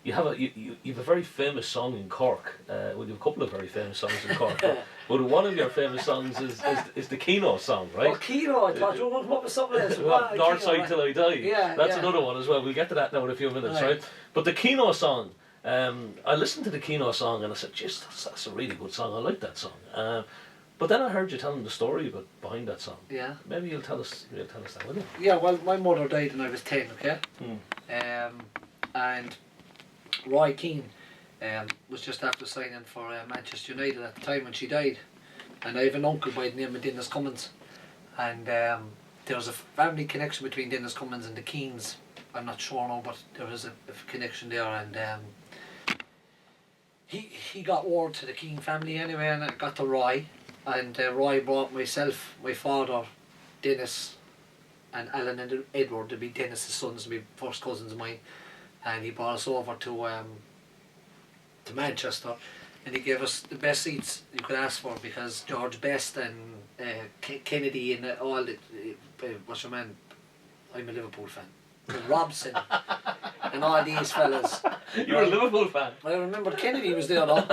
you have a very famous song in Cork. Well, you have a couple of very famous songs in Cork. But one of your famous songs is the Keano song, right? Oh, Keano! I thought you were going to come up with something else. North Side Till I Die. Yeah, That's another one as well. We'll get to that now in a few minutes, right? But the Keano song, I listened to the Keano song and I said, "Jeez, that's a really good song. I like that song." But then I heard you telling the story behind that song. Yeah. Maybe you'll tell us that, will you? Yeah. Well, my mother died when I was 10. Okay. And Roy Keane was just after signing for Manchester United at the time when she died, and I have an uncle by the name of Dennis Cummins, and there was a family connection between Dennis Cummins and the Keanes. I'm not sure now, but there was a connection there, and he got word to the Keane family anyway, and it got to Roy, and Roy brought myself, my father, Dennis, and Alan and Edward to be Dennis's sons, to be first cousins of mine, and he brought us over to Manchester, and he gave us the best seats you could ask for, because George Best and Kennedy and all the what's your man? I'm a Liverpool fan. Robson and all these fellas. You were a Liverpool fan. I remember Kennedy was there though.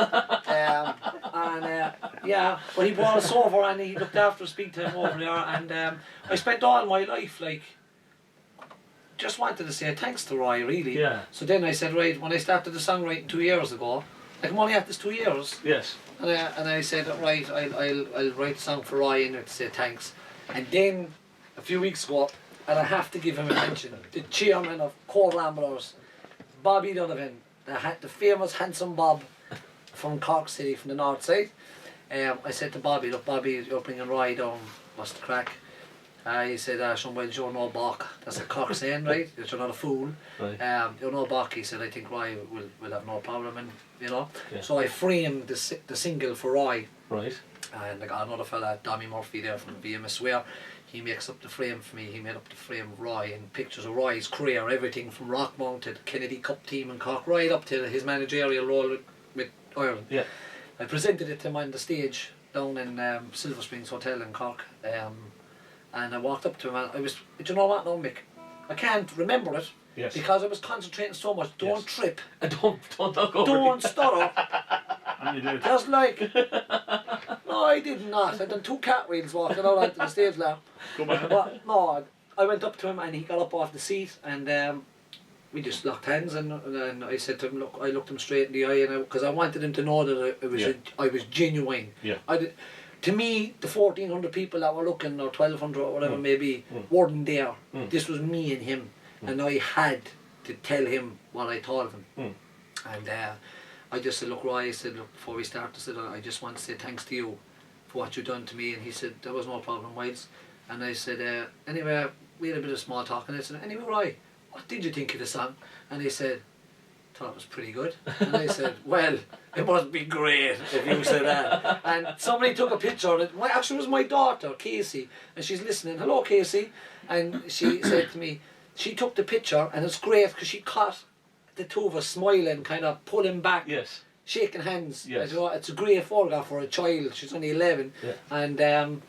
Yeah, but he brought us over and he looked after us big time over there, and I spent all my life like just wanted to say thanks to Roy, really. Yeah. So then I said, right, when I started the songwriting 2 years ago, like I'm only at this 2 years. Yes. And I said, right, I'll write a song for Roy in it to say thanks. And then a few weeks ago, and I have to give him a mention, the chairman of Core Ramblers, Bobby Donovan, the famous handsome Bob from Cork City, from the north side. I said to Bobby, look Bobby, you're bringing Roy down, what's the crack? He said, well, you're no bok. That's a Cork saying, right? You're not a fool. Right. You're no bok. He said, I think Roy will have no problem, and you know. Yeah. So I framed the single for Roy. Right. And I got another fella, Tommy Murphy, there from VMS Ware. He makes up the frame for me. He made up the frame of Roy and pictures of Roy's career, everything from Rockmount to the Kennedy Cup team in Cork, right up to his managerial role with Ireland. Yeah. I presented it to him on the stage down in Silver Springs Hotel in Cork. And I walked up to him and I was, do you know what now, Mick? I can't remember it. Yes. Because I was concentrating so much. Don't trip. Don't knock over. Don't stutter. And you did. Just like... No, I did not. I done 2 cartwheels walking out onto the stage now. Come on. But no, I went up to him and he got up off the seat and we just locked hands and I said to him, look, I looked him straight in the eye, and because I wanted him to know that I was genuine. Yeah. To me, the 1,400 people that were looking, or 1,200 or whatever maybe, weren't there. This was me and him, and I had to tell him what I thought of him. And I just said, look Roy, I said, look, before we start, I said, I just want to say thanks to you for what you've done to me. And he said, there was no problem, Myles. And I said, anyway, we had a bit of small talk, and I said, anyway Roy, what did you think of the song? And he said, thought it was pretty good. And I said, well, it must be great if you said that. And somebody took a picture of it. Actually, it was my daughter, Casey, and she's listening. Hello, Casey. And she said to me, she took the picture, and it's great because she caught the two of us smiling, kind of pulling back, yes, shaking hands. Yes. You know, it's a great photograph for a child. She's only 11. Yeah. And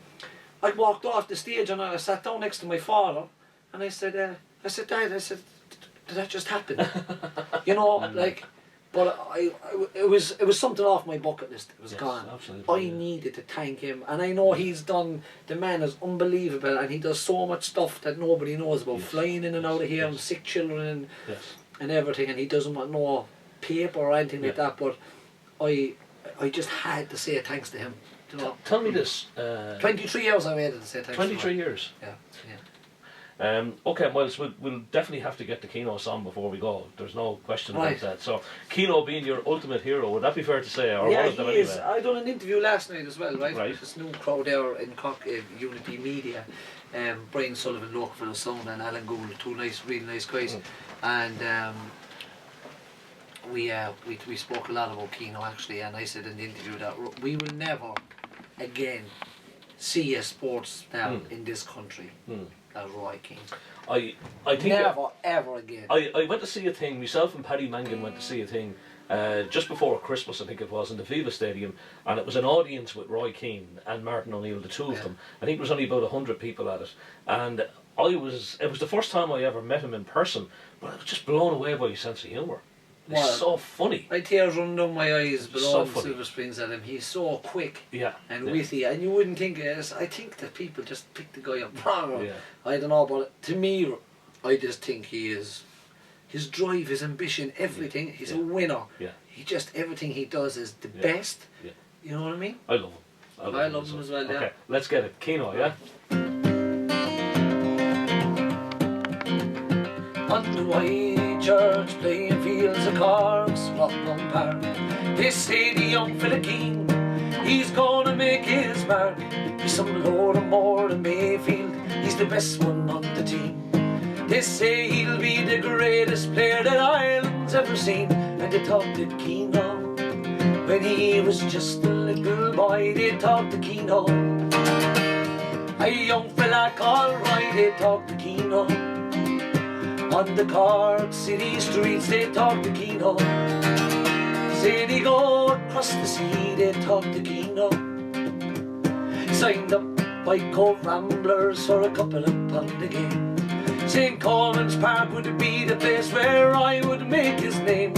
I walked off the stage and I sat down next to my father, and I said, Dad, did that just happen? You know, like, but it was something off my bucket list. It was gone. Absolutely, I needed to thank him, and I know he's done. The man is unbelievable, and he does so much stuff that nobody knows about. Yes. Flying in and out of here, Yes. and sick children, Yes. and everything, and he doesn't want no paper or anything like that. But I just had to say thanks to him. You know? Tell me this. 23 years I waited to say thanks. 23 years. Yeah. Okay, Myles, we'll definitely have to get the Keano song before we go. There's no question Right. about that. So, Keano being your ultimate hero, would that be fair to say? Or Yeah, was that he is. anyway? I done an interview last night as well, right? Right. This new crowd there in Cork, Unity Media. Brian Sullivan, local for the sound, and Alan Gould, two really nice guys. And we spoke a lot about Keano actually, and I said in the interview that we will never again see a sports star in this country as Roy Keane. I think never ever again. I went to see a thing, myself and Paddy Mangan went to see a thing just before Christmas, I think it was, in the Viva Stadium, and it was an audience with Roy Keane and Martin O'Neill, the two of them. I think there was only about 100 people at it, and it was the first time I ever met him in person, but I was just blown away by his sense of humour. He's so funny. I tears running down my eyes below So Silver Springs at him. He's so quick Yeah. and witty, and you wouldn't think it is. I think that people just pick the guy up. Yeah. I don't know, but to me, I just think he is. His drive, his ambition, everything. He's a winner. Yeah. He just everything he does is the Yeah. best. Yeah. You know what I mean? I love him. I love him as well. Yeah. Okay, let's get it. Keano, yeah? On the white church playing fields of cards, Rockland Park. They say the young fella Keane, he's gonna make his mark. He's some load of more than Mayfield, he's the best one on the team. They say he'll be the greatest player that Ireland's ever seen. And they talked to Keano when he was just a little boy. They talked to Keano, a young fella called Roy. They talked to Keano on the Cork city streets. They talked to Keano. Say they go across the sea. They talked to Keano. Signed up by Cove Ramblers for a couple of pound a game. St. Coleman's Park would be the place where I would make his name.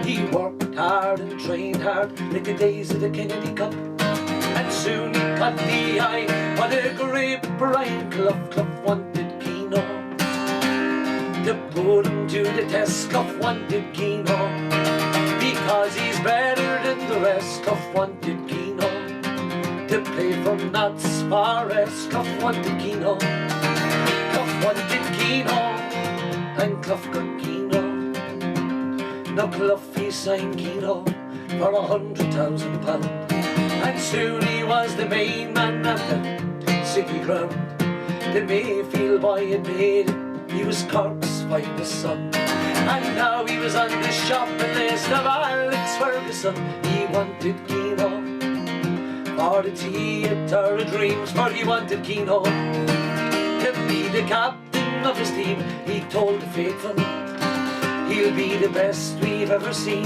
He worked hard and trained hard like the days of the Kennedy Cup. And soon he caught the eye of the great Brian Clough. Clough wanted Keano to put him to the test. Clough wanted Keano because he's better than the rest. Clough wanted Keano to play for Notts Forest. Clough wanted Keano. Clough wanted Keano, and Clough got Keano. Now Clough he signed Keano for £100,000, and soon he was the main man at the city ground. The Mayfield boy had made it, he was Cork's finest son, and now he was on the shopping list of Alex Ferguson. He wanted Keano for the theatre of dreams, for he wanted Keano to be the captain of his team. He told the faithful he'll be the best we've ever seen.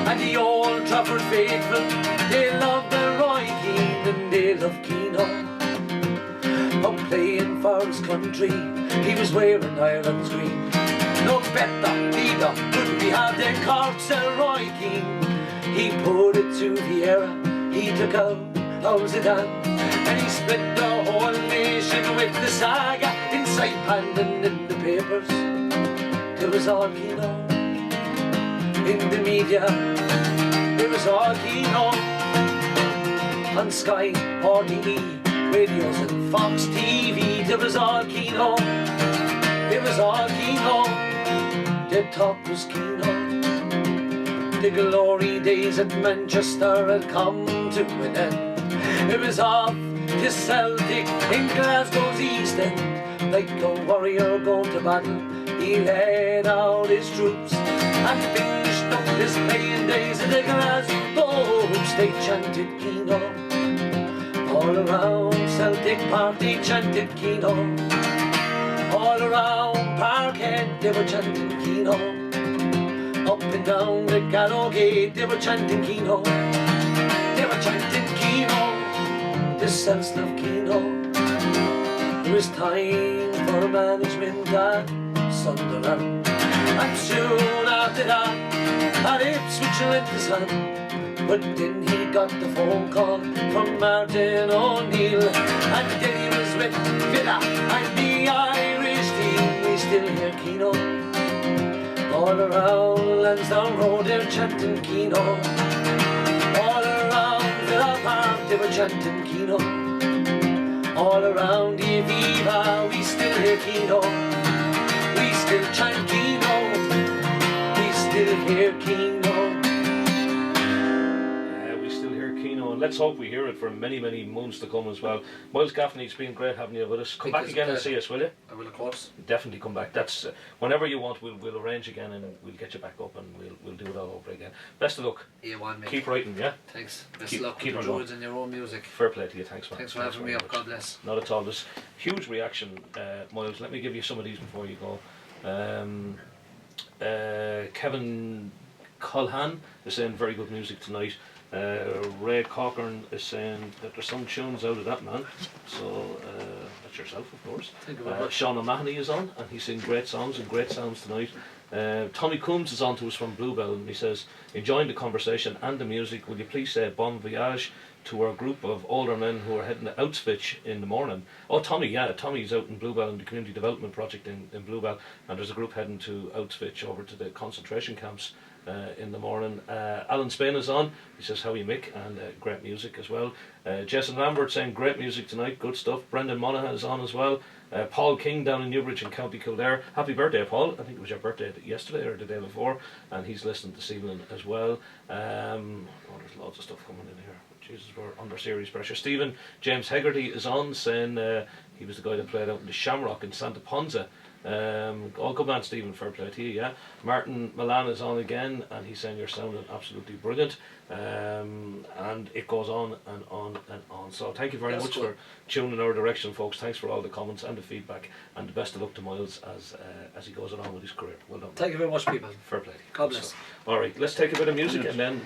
And the Old Trafford faithful, they love the Roy Keane and they love Keano. Up playing for his country, he was wearing Ireland's green. No better leader could we have than Cork's Roy Keane. He put it to Vieira, he took out Zidane, and he split the whole nation with the saga in Saipan and in the papers. There was all Keano in the media. There was all Keano on Sky, RTE, radios and Fox TV. There was all Keano. There was all Keano. The talk was Keano. The glory days at Manchester had come to an end. It was off to Celtic in Glasgow's East End. Like a warrior going to battle, he led out his troops and finished up his playing days at the Glasgow Hoops. They chanted Keano all around Celtic Park. They chanted Keano all around Parkhead. They were chanting Keano up and down the Gallow Gate. They were chanting Keano. They were chanting Keano. The Celts love Keano. It was time for management at Sunderland, and soon after that at Ipswich lent his hand. But then he got the phone call from Martin O'Neill, and then he was with Villa and the Irish team. We still hear Keano all around Lansdowne Road. They're chanting Keano. All around Villa Park they were chanting Keano. All around Aviva we still hear Keano. We still chant Keano. We still hear Keano. We still hear Keano, and let's hope we hear it for many, many months to come as well. Myles Gaffney, it's been great having you with us. Come back again and see us, will you? I will, of course. Definitely come back. That's whenever you want. We'll arrange again and we'll get you back up and we'll do it all over again. Best of luck. A1, mate. Keep writing, yeah. Thanks. Best of luck. Keep Keep it going. in your own music. Fair play to you. Thanks, man. Thanks for having me up. God bless. Not at all. There's huge reaction, Myles. Let me give you some of these before you go. Kevin Culhan is saying very good music tonight. Ray Cochran is saying that there's some tunes out of that man. So that's yourself, of course. Thank you very much. Sean O'Mahony is on, and he's singing great songs and great sounds tonight. Tommy Coombs is on to us from Bluebell, and he says, enjoying the conversation and the music, will you please say bon voyage to our group of older men who are heading to Outsvich in the morning. Oh, Tommy, yeah, Tommy's out in Bluebell in the Community Development Project in Bluebell, and there's a group heading to Outsvich over to the concentration camps in the morning. Alan Spain is on. He says, how are you, Mick? And great music as well. Jason Lambert saying, great music tonight, good stuff. Brendan Monaghan is on as well. Paul King down in Newbridge in County Kildare. Happy birthday, Paul. I think it was your birthday yesterday or the day before, and he's listening this evening as well. There's loads of stuff coming in here. Jesus, we're under serious pressure. Stephen James Hegarty is on, saying he was the guy that played out in the Shamrock in Santa Ponza. Good man, Stephen, fair play to you, yeah. Martin Milan is on again, and he's saying you're sounding absolutely brilliant. And it goes on and on and on. So thank you very much for tuning our direction, folks. Thanks for all the comments and the feedback, and the best of luck to Myles as he goes along with his career. Well done. Thank you very much, people. Fair play to you. God bless. Alright, let's take a bit of music and then we're